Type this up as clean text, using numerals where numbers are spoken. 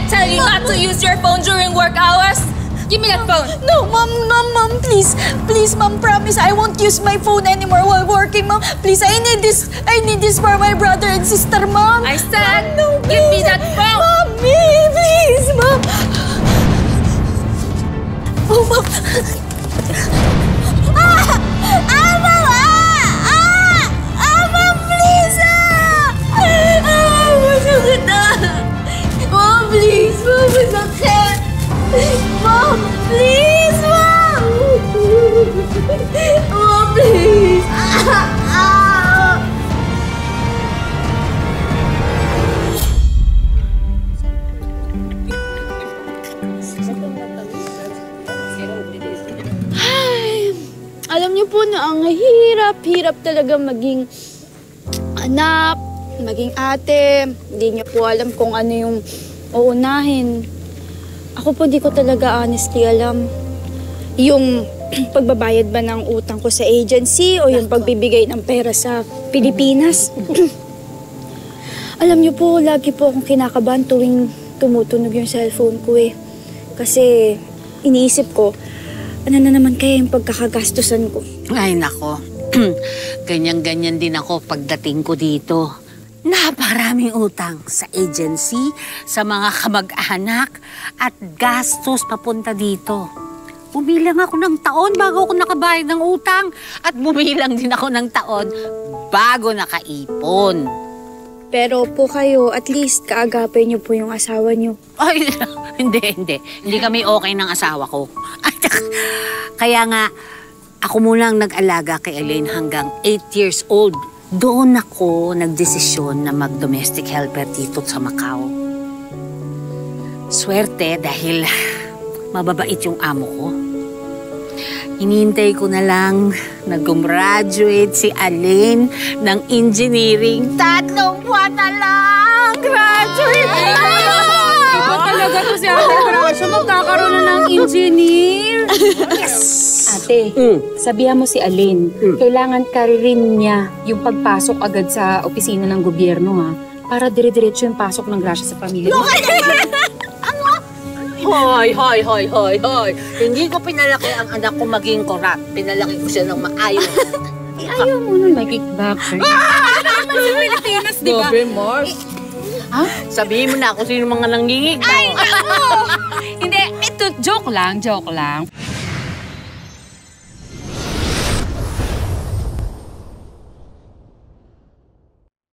tell you not to use your phone during work hours? Give me that phone. No, Mom, please. Please, Mom, promise I won't use my phone anymore while working, Mom. Please, I need this for my brother and sister, Mom. I said, no, give me that phone. Mommy, please, Mom. Oh, Mom. Mom, please, masakit na. Mom, please, Mom, masakit. Mom, please, Mom! Mom, please! Ay, alam niyo po na ang hirap talaga maging anak, maging ate. Hindi niyo po alam kung ano yung uunahin. Ako po di ko talaga honestly alam. Yung pagbabayad ba ng utang ko sa agency o yung pagbibigay ng pera sa Pilipinas. Alam niyo po, lagi po akong kinakabahan tuwing tumutunog yung cellphone ko eh. Kasi iniisip ko, ano na naman kaya yung pagkakagastusan ko. Ay nako, ganyan-ganyan din ako pagdating ko dito. Naparaming utang sa agency, sa mga kamag-anak, at gastos papunta dito. Bumilang ako ng taon bago ako nakabayad ng utang. At bumilang din ako ng taon bago nakaipon. Pero po kayo, at least kaagapin niyo po yung asawa niyo. Ay, hindi. Hindi kami okay ng asawa ko. Kaya nga, ako munang nag-alaga kay Elaine hanggang 8 years old. Doon ako nagdesisyon na mag-domestic helper dito sa Macau. Swerte dahil mababait yung amo ko. Hinihintay ko na lang na gumraduate si Elaine ng engineering. 3 buwan na lang! Graduate na! Iba talaga to si Ate Gracia. Magkakaroon na ng engineer. Yes! Ate, sabihan mo si Elaine, kailangan karirin niya yung pagpasok agad sa opisina ng gobyerno, ha? Para dire-diretso yung pasok ng Gracia sa pamilya. Hoy! Hindi ko pinalaki ang anak ko maging korap. Pinalaki ko siya ng maayos. Ayaw mo nun, may kickback. Naman sa Pilipinas, di ba? Grabe, Mars. Ha? Sabihin mo na kung sino mga nangingi. Ay, naku! Hindi, ito, joke lang.